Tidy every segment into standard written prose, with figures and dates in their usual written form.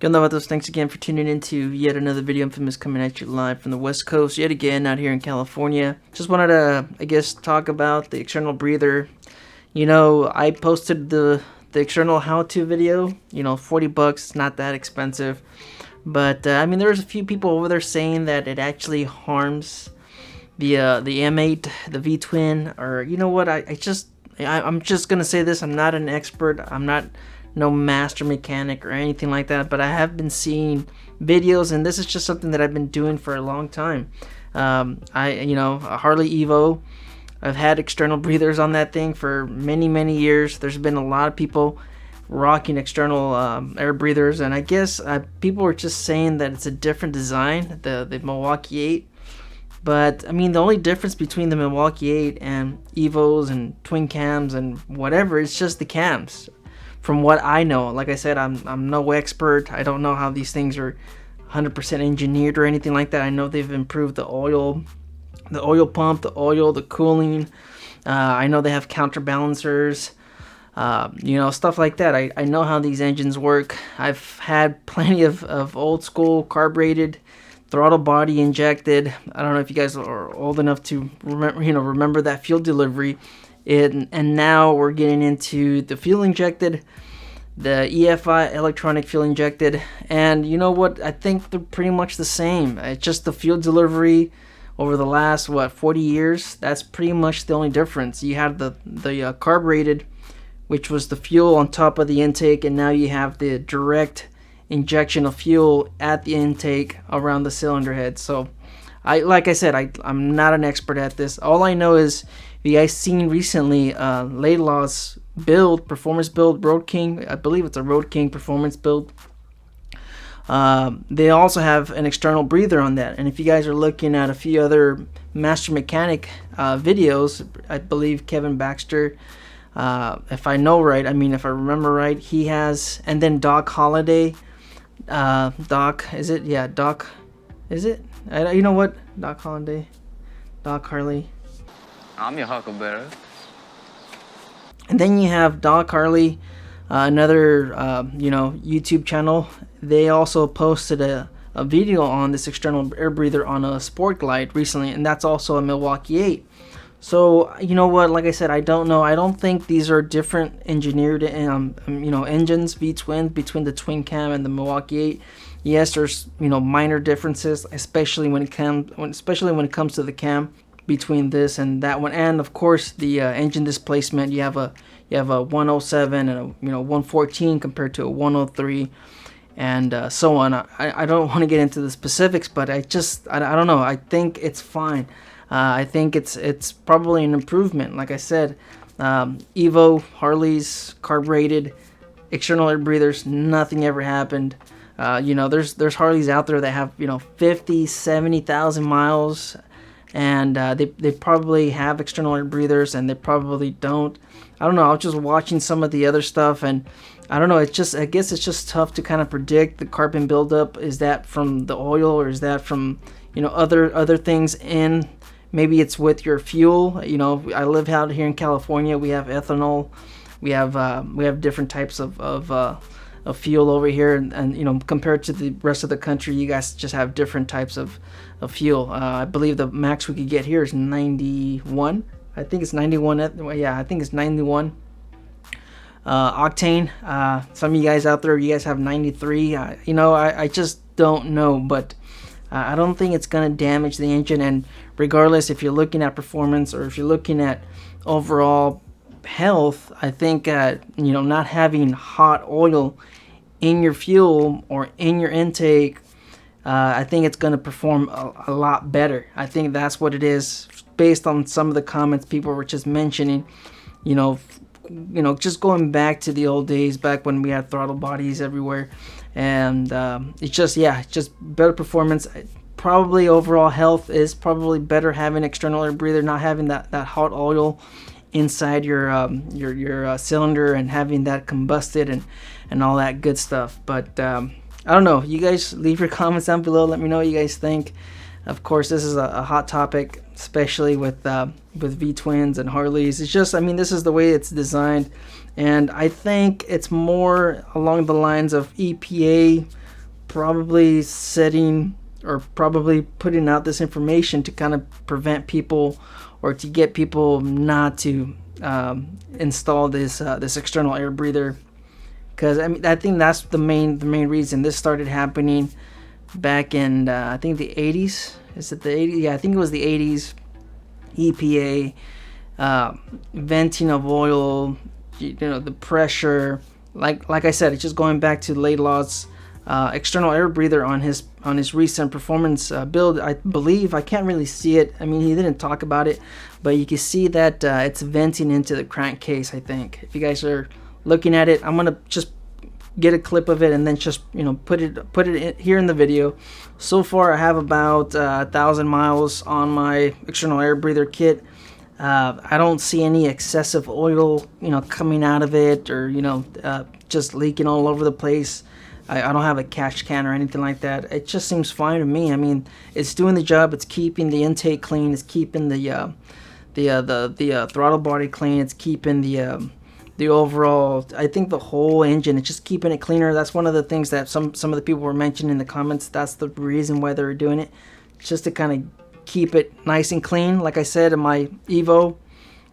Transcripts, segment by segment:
Good love those. Thanks again for tuning in to yet another video. Infamous coming at you live from the West Coast yet again out here in California. Just wanted to, I guess, talk about the external breather. You know, I posted the external how-to video. You know, $40, not that expensive. But I mean, there's a few people over there saying that it actually harms the M8, the V-twin, or you know what? I'm just gonna say this. I'm not an expert. I'm not no master mechanic or anything like that, but I have been seeing videos, and this is just something that I've been doing for a long time. A Harley Evo, I've had external breathers on that thing for many years. There's been a lot of people rocking external air breathers, and I guess people are just saying that it's a different design, the Milwaukee 8. But I mean, the only difference between the Milwaukee 8 and Evos and twin cams and whatever is just the cams. From what I know, like I said, I'm no expert. I don't know how these things are 100% engineered or anything like that. I know they've improved the oil pump, the oil, the cooling. I know they have counterbalancers, stuff like that. I know how these engines work. I've had plenty of old school carbureted, throttle body injected. I don't know if you guys are old enough to remember that fuel delivery. And now we're getting into the fuel injected, the EFI, electronic fuel injected, and you know what? I think they're pretty much the same. It's just the fuel delivery over the last 40 years. That's pretty much the only difference. You had the carbureted, which was the fuel on top of the intake, and now you have the direct injection of fuel at the intake around the cylinder head. So like I said, I'm not an expert at this. All I know is, you guys seen recently Laidlaw's build, performance build, Road King. I believe it's a Road King performance build. They also have an external breather on that. And if you guys are looking at a few other Master Mechanic videos, I believe Kevin Baxter, if I know right, if I remember right, he has, and then Doc Holliday, Doc, is it? Yeah, Doc, is it? You know what? Doc Holliday, Doc Harley. I'm your huckleberry. And then you have Doc Carley, another YouTube channel. They also posted a video on this external air breather on a Sport Glide recently, and that's also a Milwaukee 8. So you know what? Like I said, I don't know. I don't think these are different engineered engines, V-twins, between the twin cam and the Milwaukee 8. Yes, there's minor differences, especially when it comes to the cam between this and that one, and of course the engine displacement. You have a 107 and a 114 compared to a 103, and so on. I don't want to get into the specifics, but I don't know. I think it's fine. I think it's probably an improvement. Like I said, Evo, Harley's carbureted external air breathers, nothing ever happened. There's Harleys out there that have 50, 70,000 miles. And they probably have external air breathers, and they probably don't. I don't know. I was just watching some of the other stuff, and I don't know. I guess it's just tough to kind of predict the carbon buildup. Is that from the oil, or is that from other things in? Maybe it's with your fuel. I live out here in California. We have ethanol. We have different types of fuel over here, and compared to the rest of the country, you guys just have different types of fuel. I believe the max we could get here is 91. I think it's 91. Yeah, I think it's 91 octane. Some of you guys out there, you guys have 93. I just don't know, but I don't think it's gonna damage the engine. And regardless, if you're looking at performance or if you're looking at overall health, I think not having hot oil in your fuel or in your intake, I think it's going to perform a lot better. I think that's what it is, based on some of the comments people were just mentioning. Just going back to the old days, back when we had throttle bodies everywhere, and it's just better performance. Probably overall health is probably better having external air breather, not having that hot oil inside your cylinder and having that combusted and all that good stuff. But I don't know. You guys leave your comments down below. Let me know what you guys think. Of course, this is a hot topic, especially with V-twins and Harleys. It's just, this is the way it's designed, and I think it's more along the lines of EPA probably setting or probably putting out this information to kind of prevent people or to get people not to install this this external air breather. Because I mean, I think that's the main reason this started happening back in I think the 80s. Is it the 80s? Yeah, I think it was the 80s. EPA, venting of oil, you know, the pressure. Like I said, it's just going back to Laidlaw's external air breather on his recent performance build. I believe, I can't really see it. I mean, he didn't talk about it, but you can see that it's venting into the crankcase. I think if you guys are looking at it, I'm gonna just get a clip of it and then just, you know, put it in, here in the video. So far I have about 1,000 miles on my external air breather kit. I don't see any excessive oil, you know, coming out of it, or, you know, just leaking all over the place. I don't have a catch can or anything like that. It just seems fine to me. I mean, it's doing the job. It's keeping the intake clean. It's keeping the throttle body clean. It's keeping the overall, I think the whole engine, it's just keeping it cleaner. That's one of the things that some of the people were mentioning in the comments. That's the reason why they were doing it, just to kind of keep it nice and clean. Like I said, in my Evo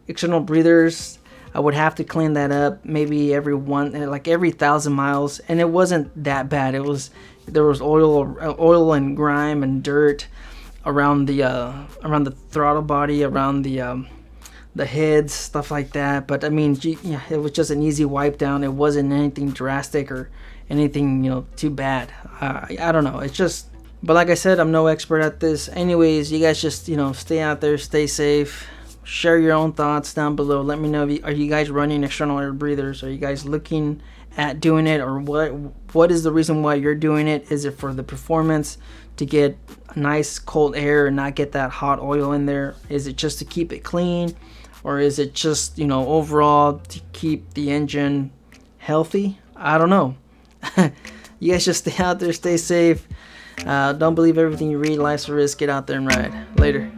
external breathers, I would have to clean that up maybe every 1,000 miles, and it wasn't that bad. There was oil and grime and dirt around the throttle body, around the heads, stuff like that. But I mean, yeah, it was just an easy wipe down. It wasn't anything drastic or anything, you know, too bad. I don't know. It's just, but like I said, I'm no expert at this. Anyways, you guys just, you know, stay out there, stay safe. Share your own thoughts down below. Let me know, are you guys running external air breathers? Are you guys looking at doing it, or what is the reason why you're doing it? Is it for the performance, to get nice cold air and not get that hot oil in there? Is it just to keep it clean, or is it just, you know, overall to keep the engine healthy? I don't know. You guys just stay out there, stay safe. Don't believe everything you read. Life's a risk. Get out there and ride. Later.